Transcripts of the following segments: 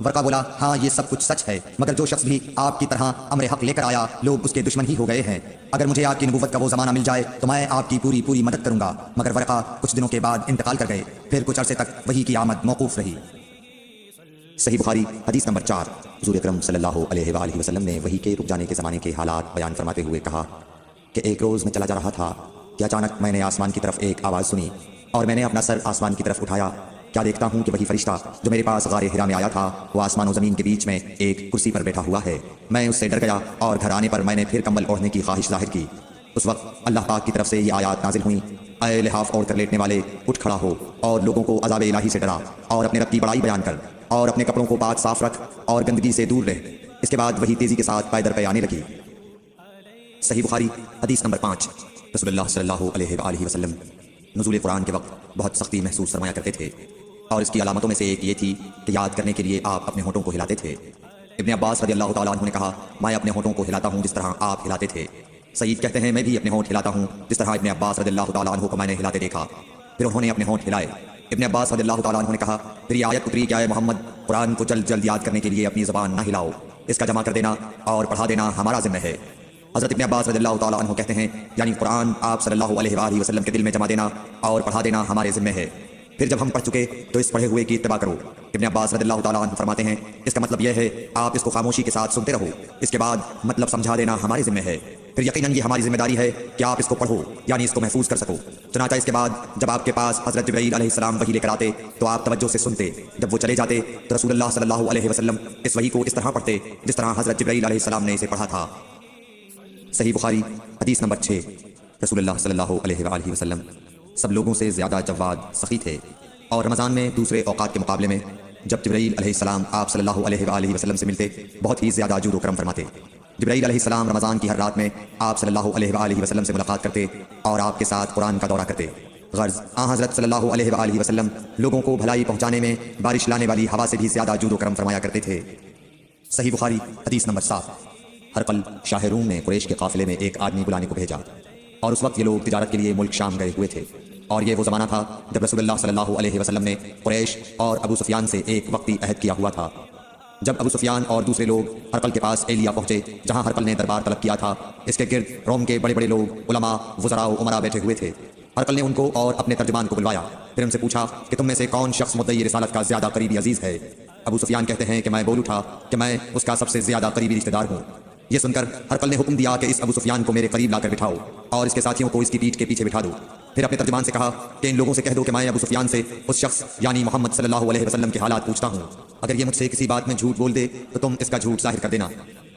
ورقہ بولا ہاں یہ سب کچھ سچ ہے، مگر جو شخص بھی آپ کی طرح امر حق لے کر آیا لوگ اس کے دشمن ہی ہو گئے ہیں۔ اگر مجھے آپ کی نبوت کا وہ زمانہ مل جائے تو میں آپ کی پوری مدد کروں گا۔ مگر ورقہ کچھ دنوں کے بعد انتقال کر گئے، پھر کچھ عرصے تک وحی کی آمد موقوف رہی۔ صحیح بخاری حدیث نمبر 4۔ حضور اکرم صلی اللہ علیہ وآلہ وسلم نے وحی کے رک جانے کے زمانے کے حالات بیان فرماتے ہوئے کہا کہ ایک روز میں چلا جا رہا تھا کہ اچانک میں نے آسمان کی طرف ایک آواز سنی اور میں نے اپنا سر آسمان کی طرف اٹھایا، کیا دیکھتا ہوں کہ وہی فرشتہ جو میرے پاس غار حرا میں آیا تھا وہ آسمان و زمین کے بیچ میں ایک کرسی پر بیٹھا ہوا ہے۔ میں اس سے ڈر گیا اور گھر آنے پر میں نے پھر کمبل اوڑھنے کی خواہش ظاہر کی۔ اس وقت اللہ پاک کی طرف سے یہ آیات نازل ہوئیں، اے لحاف اوڑھ کر لیٹنے والے، اٹھ کھڑا ہو اور لوگوں کو عذاب الہی سے ڈرا اور اپنے رب کی بڑائی بیان کر اور اپنے کپڑوں کو پاک صاف رکھ اور گندگی سے دور رہ۔ اس کے بعد وہی تیزی کے ساتھ پائے در پہ آنے لگی۔ صحیح بخاری حدیث نمبر 5۔ رسول اللہ صلی اللہ علیہ وآلہ وسلم نزول قرآن کے وقت بہت سختی محسوس فرمایا کرتے تھے، اور اس کی علامتوں میں سے ایک یہ تھی کہ یاد کرنے کے لیے آپ اپنے ہونٹوں کو ہلاتے تھے۔ ابن عباس رضی اللہ تعالیٰ عنہ نے کہا میں اپنے ہونٹوں کو ہلاتا ہوں جس طرح آپ ہلاتے تھے۔ سعید کہتے ہیں میں بھی اپنے ہونٹ ہلاتا ہوں جس طرح ابن عباس رضی اللہ تعالیٰ عنہ کو میں نے ہلاتے دیکھا۔ پھر انہوں نے اپنے ہونٹ ہلائے۔ ابن عباس رضی اللہ تعالیٰ عنہ نے کہا پھر یہ آیت اتری کہ اے محمد قرآن کو جلد جلد یاد کرنے کے لیے اپنی زبان نہ ہلاؤ، اس کا جمع کر دینا اور پڑھا دینا ہمارا ذمہ ہے۔ حضرت ابن عباس رضی اللہ تعالیٰ عنہ کہتے ہیں یعنی قرآن آپ صلی اللہ علیہ وآلہ وسلم کے دل میں جمع دینا اور پڑھا دینا ہمارے ذمہ ہے، پھر جب ہم پڑھ چکے تو اس پڑھے ہوئے کی اتباع کرو۔ ابن عباس رضی اللہ تعالیٰ عنہ فرماتے ہیں اس کا مطلب یہ ہے آپ اس کو خاموشی کے ساتھ سنتے رہو، اس کے بعد مطلب سمجھا دینا ہمارے ذمہ ہے، پھر یقیناً یہ ہماری ذمہ داری ہے کہ آپ اس کو پڑھو یعنی اس کو محفوظ کر سکو۔ چنانچہ اس کے بعد جب آپ کے پاس حضرت جبرائیل علیہ السلام وحی لے کر آتے تو آپ توجہ سے سنتے، جب وہ چلے جاتے تو رسول اللہ صلی اللہ علیہ وسلم اس وحی کو اس طرح پڑھتے جس طرح حضرت جبرائیل علیہ السلام نے اسے پڑھا تھا۔ صحیح بخاری حدیث نمبر 6۔ رسول اللہ صلی اللہ علیہ وآلہ وسلم سب لوگوں سے زیادہ جواد سخی تھے، اور رمضان میں دوسرے اوقات کے مقابلے میں جب جبرائیل علیہ السلام آپ صلی اللہ علیہ وآلہ وسلم سے ملتے بہت ہی زیادہ جود و کرم فرماتے۔ جبرائیل علیہ السلام رمضان کی ہر رات میں آپ صلی اللہ علیہ وآلہ وسلم سے ملاقات کرتے اور آپ کے ساتھ قرآن کا دورہ کرتے۔ غرض حضرت صلی اللہ علیہ وآلہ وسلم لوگوں کو بھلائی پہنچانے میں بارش لانے والی ہوا سے بھی زیادہ جود و کرم فرمایا کرتے تھے۔ صحیح بخاری حدیث نمبر 7۔ ہرقل شاہ روم نے قریش کے قافلے میں ایک آدمی بلانے کو بھیجا، اور اس وقت یہ لوگ تجارت کے لیے ملک شام گئے ہوئے تھے، اور یہ وہ زمانہ تھا جب رسول اللہ صلی اللہ علیہ وسلم نے قریش اور ابو سفیان سے ایک وقتی عہد کیا ہوا تھا۔ جب ابو سفیان اور دوسرے لوگ ہرقل کے پاس ایلیا پہنچے جہاں ہرقل نے دربار طلب کیا تھا، اس کے گرد روم کے بڑے بڑے لوگ علماء، وزراء و امراء بیٹھے ہوئے تھے۔ ہرقل نے ان کو اور اپنے ترجمان کو بلوایا، پھر ان سے پوچھا کہ تم میں سے کون شخص مدعی رسالت کا زیادہ قریبی عزیز ہے؟ ابو سفیان کہتے ہیں کہ میں بول اٹھا کہ میں اس کا سب سے زیادہ قریبی رشتہ دار ہوں۔ یہ سن کر ہرقل نے حکم دیا کہ اس ابو سفیان کو میرے قریب لا کر بٹھاؤ اور اس کے ساتھیوں کو اس کی پیٹھ کے پیچھے بٹھا دو۔ پھر اپنے ترجمان سے کہا کہ ان لوگوں سے کہہ دو کہ میں ابو سفیان سے اس شخص یعنی محمد صلی اللہ علیہ وسلم کے حالات پوچھتا ہوں، اگر یہ مجھ سے کسی بات میں جھوٹ بول دے تو تم اس کا جھوٹ ظاہر کر دینا۔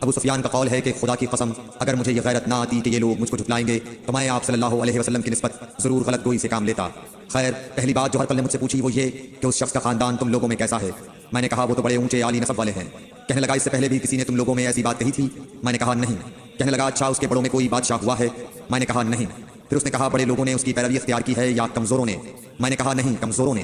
ابو سفیان کا قول ہے کہ خدا کی قسم اگر مجھے یہ غیرت نہ آتی کہ یہ لوگ مجھ کو جھٹلائیں گے تو میں آپ صلی اللہ علیہ وسلم کی نسبت ضرور غلط گوئی سے کام لیتا۔ خیر، پہلی بات جو ہرقل نے مجھ سے پوچھی وہ یہ کہ اس شخص کا خاندان تم لوگوں میں کیسا ہے؟ میں نے کہا وہ تو بڑے اونچے عالی نسب والے ہیں۔ کہنے لگا اس سے پہلے بھی کسی نے تم لوگوں میں ایسی بات کہی تھی؟ میں نے کہا نہیں۔ کہنے لگا اچھا اس کے بڑوں میں کوئی بادشاہ ہوا ہے؟ میں نے کہا نہیں۔ پھر اس نے کہا بڑے لوگوں نے اس کی پیروی اختیار کی ہے یا کمزوروں نے؟ میں نے کہا نہیں، کمزوروں نے۔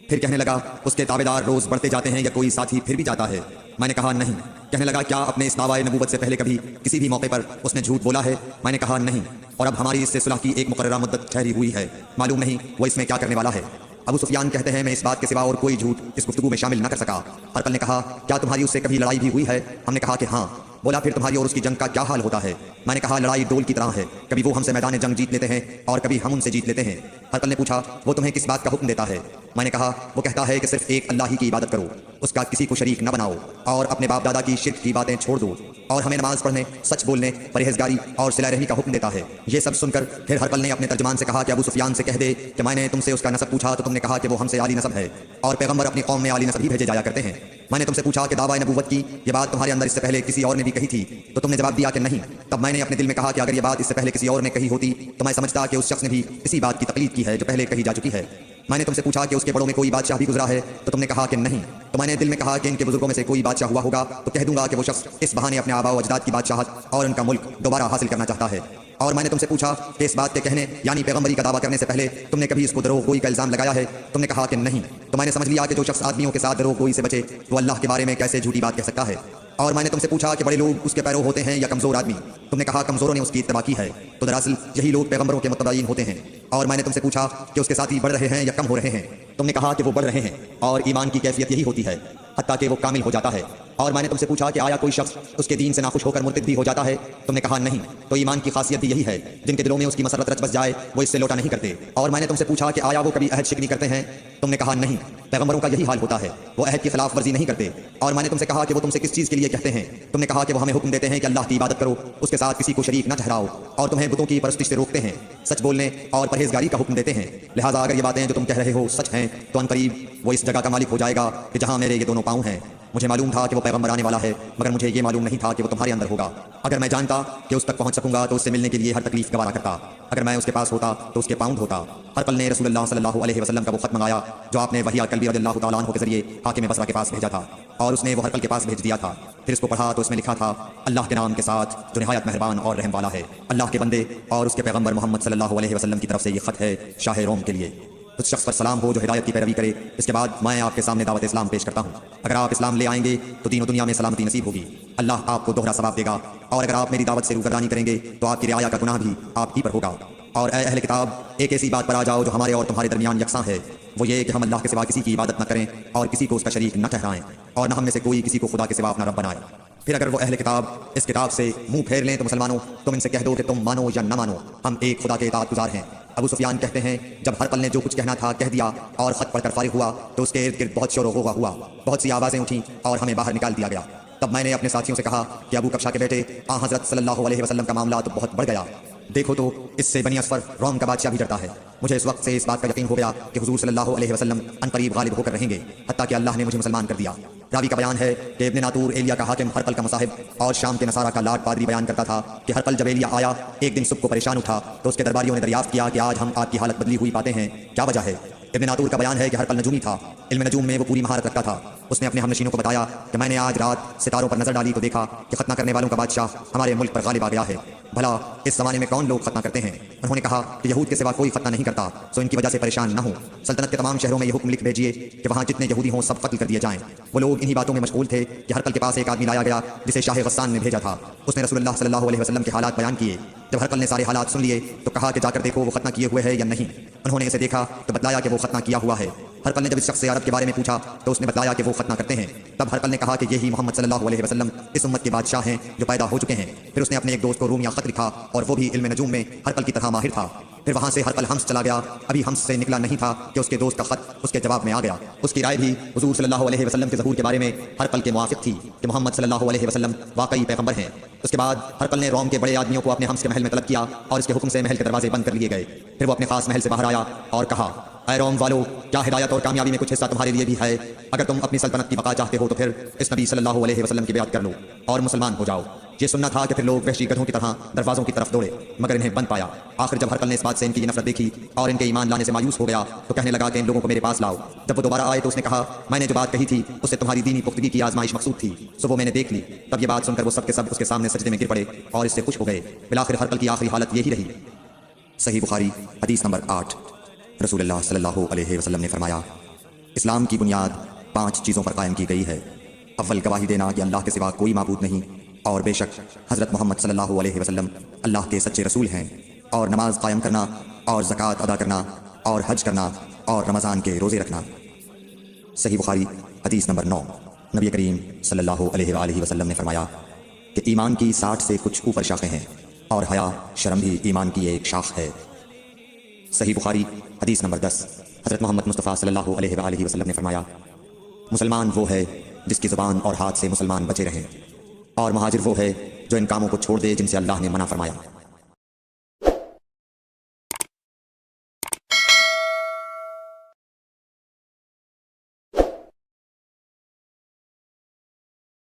پھر کہنے لگا اس کے تابع دار روز بڑھتے جاتے ہیں یا کوئی ساتھی پھر بھی جاتا ہے؟ میں نے کہا نہیں۔ کہنے لگا کیا اپنے اس دعوی نبوت سے پہلے کبھی کسی بھی موقع پر اس نے جھوٹ بولا ہے؟ میں نے کہا نہیں، اور اب ہماری اس سے صلح کی ایک مقررہ مدت ٹھہری ہوئی ہے، معلوم نہیں وہ اس میں کیا کرنے والا ہے۔ ابو سفیان کہتے ہیں میں اس بات کے سوا اور کوئی جھوٹ اس گفتگو میں شامل نہ کر سکا۔ ہرقل نے کہا کیا تمہاری اس سے کبھی لڑائی بھی ہوئی ہے؟ ہم نے کہا کہ ہاں۔ بولا پھر تمہاری اور اس کی جنگ کا کیا حال ہوتا ہے؟ میں نے کہا لڑائی ڈول کی طرح ہے، کبھی وہ ہم سے میدان جنگ جیت لیتے ہیں اور کبھی ہم ان سے جیت لیتے ہیں۔ ہرقل نے پوچھا وہ تمہیں کس بات کا حکم دیتا ہے؟ میں نے کہا وہ کہتا ہے کہ صرف ایک اللہ ہی کی عبادت کرو، اس کا کسی کو شریک نہ بناؤ، اور اپنے باپ دادا کی شرک کی باتیں چھوڑ دو، اور ہمیں نماز پڑھنے، سچ بولنے، پرہیزگاری اور صلہ رحمی کا حکم دیتا ہے۔ یہ سب سن کر پھر ہرقل نے اپنے ترجمان سے کہا کہ ابو سفیان سے کہہ دے کہ میں نے تم سے اس کا نسب پوچھا تو تم نے کہا کہ وہ ہم سے عالی نسب ہے، اور پیغمبر اپنی قوم میں عالی نسب ہی بھیجے جایا کرتے ہیں۔ میں نے تم سے پوچھا کہ دعوی نبوت کی یہ بات تمہارے اندر اس سے پہلے کسی اور نے بھی کہی تھی تو تم نے جواب دیا کہ نہیں۔ تب میں نے اپنے دل میں کہا کہ اگر یہ بات اس سے پہلے کسی اور نے کہی ہوتی تو میں سمجھتا کہ اس شخص نے بھی اسی بات کی تقلید کی ہے جو پہلے کہی جا چکی ہے۔ میں نے تم سے پوچھا کہ اس کے بڑوں میں کوئی بادشاہ بھی گزرا ہے تو تم نے کہا کہ نہیں۔ تو میں نے دل میں کہا کہ ان کے بزرگوں میں سے کوئی بادشاہ ہوا ہوگا تو کہہ دوں گا کہ وہ شخص اس بہانے اپنے آباء و اجداد کی بادشاہت اور ان کا ملک دوبارہ حاصل کرنا چاہتا ہے۔ اور میں نے تم سے پوچھا کہ اس بات کے کہنے یعنی پیغمبری کا دعویٰ کرنے سے پہلے تم نے کبھی اس کو دروغ گوئی کا الزام لگایا ہے؟ تم نے کہا کہ نہیں۔ تو میں نے سمجھ لیا کہ جو شخص آدمیوں کے ساتھ دروغ گوئی سے بچے وہ اللہ کے بارے میں کیسے جھوٹی بات کہہ سکتا ہے۔ اور میں نے تم سے پوچھا کہ بڑے لوگ اس کے پیرو ہوتے ہیں یا کمزور آدمی؟ تم نے کہا کمزوروں نے اس کی اتباع کی ہے، تو دراصل یہی لوگ پیغمبروں کے متبعین ہوتے ہیں۔ اور میں نے تم سے پوچھا کہ اس کے ساتھی بڑھ رہے ہیں یا کم ہو رہے ہیں؟ تم نے کہا کہ وہ بڑھ رہے ہیں، اور ایمان کی کیفیت یہی ہوتی ہے حتیٰ کہ وہ کامل ہو جاتا ہے۔ اور میں نے تم سے پوچھا کہ آیا کوئی شخص اس کے دین سے ناخوش ہو کر مرتد بھی ہو جاتا ہے؟ تم نے کہا نہیں۔ تو ایمان کی خاصیت بھی یہی ہے، جن کے دلوں میں اس کی مسرت رچ بس جائے وہ اس سے لوٹا نہیں کرتے۔ اور میں نے تم سے پوچھا کہ آیا وہ کبھی عہد شکنی کرتے ہیں؟ تم نے کہا نہیں۔ پیغمبروں کا یہی حال ہوتا ہے، وہ عہد کی خلاف ورزی نہیں کرتے۔ اور میں نے تم سے کہا کہ وہ تم سے کس چیز کے لیے کہتے ہیں؟ تم نے کہا کہ وہ ہمیں حکم دیتے ہیں کہ اللہ کی عبادت کرو، اس کے ساتھ کسی کو شریک نہ ٹھہراؤ، اور تمہیں بتوں کی پرستش سے روکتے ہیں، سچ بولنے اور پرہیزگاری کا حکم دیتے ہیں۔ لہٰذا اگر یہ باتیں جو تم کہہ رہے ہو سچ ہیں تو ان قریب وہ اس جگہ کا مالک ہو جائے گا کہ جہاں میرے یہ دونوں پاؤں ہیں۔ مجھے معلوم تھا کہ وہ پیغمبر آنے والا ہے، مگر مجھے یہ معلوم نہیں تھا کہ وہ تمہارے اندر ہوگا۔ اگر میں جانتا کہ اس تک پہنچ سکوں گا تو اس سے ملنے کے لیے ہر تکلیف گوارا کرتا۔ اگر میں اس کے پاس ہوتا تو اس کے پاؤں دھوتا۔ ہرقل نے رسول اللہ صلی اللہ علیہ وسلم کا وہ خط منگایا جو آپ نے وحیہ کلبی رضی اللہ تعالیٰ عنہ کے ذریعے حاکم بصرہ کے پاس بھیجا تھا، اور اس نے وہ ہرقل کے پاس بھیج دیا تھا۔ پھر اس کو پڑھا تو اس میں لکھا تھا، اللہ کے نام کے ساتھ جو نہایت مہربان اور رحم والا ہے۔ اللہ کے بندے اور اس کے پیغمبر محمد صلی اللہ علیہ وسلم کی طرف سے یہ خط ہے شاہ روم کے لیے۔ اس شخص پر سلام ہو جو ہدایت کی پیروی کرے۔ اس کے بعد میں آپ کے سامنے دعوت اسلام پیش کرتا ہوں۔ اگر آپ اسلام لے آئیں گے تو دین و دنیا میں سلامتی نصیب ہوگی، اللہ آپ کو دوہرا ثواب دے گا، اور اگر آپ میری دعوت سے روگردانی کریں گے تو آپ کی رعایا کا گناہ بھی آپ ہی پر ہوگا۔ اور اے اہل کتاب، ایک ایسی بات پر آ جاؤ جو ہمارے اور تمہارے درمیان یکساں ہے، وہ یہ کہ ہم اللہ کے سوا کسی کی عبادت نہ کریں اور کسی کو اس کا شریک نہ ٹھہرائیں، اور نہ ہم میں سے کوئی کسی کو خدا کے سوا اپنا رب بنائے۔ پھر اگر وہ اہل کتاب اس کتاب سے منہ پھیر لیں تو مسلمانوں تم ان سے کہہ دو کہ تم مانو یا نہ مانو، ہم ایک خدا کے اطاعت گزار ہیں۔ ابو سفیان کہتے ہیں جب ہرقل نے جو کچھ کہنا تھا کہہ دیا اور خط پڑھ کر فارغ ہوا تو اس کے ارد گرد بہت شور و غوغا ہوا، بہت سی آوازیں اٹھیں اور ہمیں باہر نکال دیا گیا۔ تب میں نے اپنے ساتھیوں سے کہا کہ ابو کبشہ کے بیٹے حضرت صلی اللہ علیہ وسلم کا معاملہ تو بہت بڑھ گیا، دیکھو تو اس سے بنی اصفر روم کا بادشاہ بھی ڈرتا ہے۔ مجھے اس وقت سے اس بات کا یقین ہو گیا کہ حضور صلی اللہ علیہ وسلم ان قریب غالب ہو کر رہیں گے، حتیٰ کہ اللہ نے مجھے مسلمان کر دیا۔ راوی کا بیان ہے کہ ابن ناطور ایلیا کا حاکم ہرقل کا مصاحب اور شام کے نصارہ کا لاٹ پادری بیان کرتا تھا کہ ہرقل جب ایلیا آیا ایک دن صبح کو پریشان اٹھا تو اس کے درباریوں نے دریافت کیا کہ آج ہم آپ کی حالت بدلی ہوئی پاتے ہیں، کیا وجہ ہے؟ ابن ناطور کا بیان ہے کہ ہرقل نجومی تھا، علم نجوم میں وہ پوری مہارت رکھتا تھا۔ اس نے اپنے ہم نشینوں کو بتایا کہ میں نے آج رات ستاروں پر نظر ڈالی تو دیکھا کہ ختنہ کرنے والوں کا بادشاہ ہمارے ملک پر غالب آ گیا ہے۔ بھلا اس زمانے میں کون لوگ ختنہ کرتے ہیں؟ انہوں نے کہا کہ یہود کے سوا کوئی ختنہ نہیں کرتا، سو ان کی وجہ سے پریشان نہ ہو۔ سلطنت کے تمام شہروں میں یہ حکم لکھ بھیجیے کہ وہاں جتنے یہودی ہوں سب قتل کر دیے جائیں۔ وہ لوگ انہی باتوں میں مشغول تھے کہ ہرقل کے پاس ایک آدمی لایا گیا جسے شاہ غسان نے بھیجا تھا۔ اس نے رسول اللہ صلی اللہ علیہ وسلم کے حالات بیان کیے۔ جب ہرقل نے سارے حالات سن لیے تو کہا کہ جا کر دیکھو وہ ختنہ کیے ہوئے ہے یا نہیں۔ انہوں نے اسے دیکھا تو بتلایا کہ وہ ختنہ کیا ہوا ہے۔ ہرقل نے جب اس شخص سے عرب کے بارے میں پوچھا تو اس نے بتلایا کہ وہ ختنہ کرتے ہیں۔ تب ہرقل نے کہا کہ یہی محمد صلی اللہ علیہ وسلم اس امت کے بادشاہ ہیں جو پیدا ہو چکے ہیں۔ پھر اس نے اپنے ایک دوست کو رومیہ خط لکھا اور وہ بھی علم نجوم میں ہرقل کی طرح ماہر تھا۔ پھر وہاں سے ہرقل ہمس چلا گیا، ابھی ہمس سے نکلا نہیں تھا کہ اس کے دوست کا خط اس کے جواب میں آ گیا۔ اس کی رائے بھی حضور صلی اللہ علیہ وسلم کے ظہور کے بارے میں ہرقل کے موافق تھی کہ محمد صلی اللہ علیہ وسلم واقعی پیغمبر ہیں۔ اس کے بعد ہرقل نے روم کے بڑے آدمیوں کو اپنے ہمس کے محل میں طلب کیا اور اس کے حکم سے محل کے دروازے بند کر لیے گئے۔ پھر وہ اپنے خاص محل سے باہر آیا اور کہا، اے روم والو، کیا ہدایت اور کامیابی میں کچھ حصہ تمہارے لیے بھی ہے؟ اگر تم اپنی سلطنت کی بقا چاہتے ہو تو پھر اس نبی صلی اللہ علیہ وسلم کی بیعت کر لو اور مسلمان ہو جاؤ۔ یہ سننا تھا کہ پھر لوگ وحشی گدھوں کی طرح دروازوں کی طرف دوڑے، مگر انہیں بند پایا۔ آخر جب ہرقل نے اس بات سے ان کی نفرت دیکھی اور ان کے ایمان لانے سے مایوس ہو گیا تو کہنے لگا کہ ان لوگوں کو میرے پاس لاؤ۔ جب وہ دوبارہ آئے تو اس نے کہا، میں نے جو بات کہی تھی اس سے تمہاری دینی پختگی کی آزمائش مقصود تھی، سو وہ میں نے دیکھ لی۔ تب یہ بات سن کر وہ سب کے سب اس کے سامنے سجدے میں گر پڑے اور اس سے خوش ہو گئے۔ بالآخر ہرقل کی آخری حالت یہی رہی۔ صحیح بخاری حدیث نمبر 8۔ رسول اللہ صلی اللہ علیہ وسلم نے فرمایا، اسلام کی بنیاد 5 چیزوں پر قائم کی گئی ہے۔ اول گواہی دینا کہ اللہ کے سوا کوئی معبود نہیں، اور بے شک حضرت محمد صلی اللہ علیہ وسلم اللہ کے سچے رسول ہیں، اور نماز قائم کرنا، اور زکوٰۃ ادا کرنا، اور حج کرنا، اور رمضان کے روزے رکھنا۔ صحیح بخاری حدیث نمبر 9۔ نبی کریم صلی اللہ علیہ وآلہ وسلم نے فرمایا کہ ایمان کی 60 سے کچھ اوپر شاخیں ہیں، اور حیا شرم بھی ایمان کی ایک شاخ ہے۔ صحیح بخاری حدیث نمبر 10۔ حضرت محمد مصطفیٰ صلی اللہ علیہ وآلہ وسلم نے فرمایا، مسلمان وہ ہے جس کی زبان اور ہاتھ سے مسلمان بچے رہیں، اور مہاجر وہ ہے جو ان کاموں کو چھوڑ دے جن سے اللہ نے منع فرمایا۔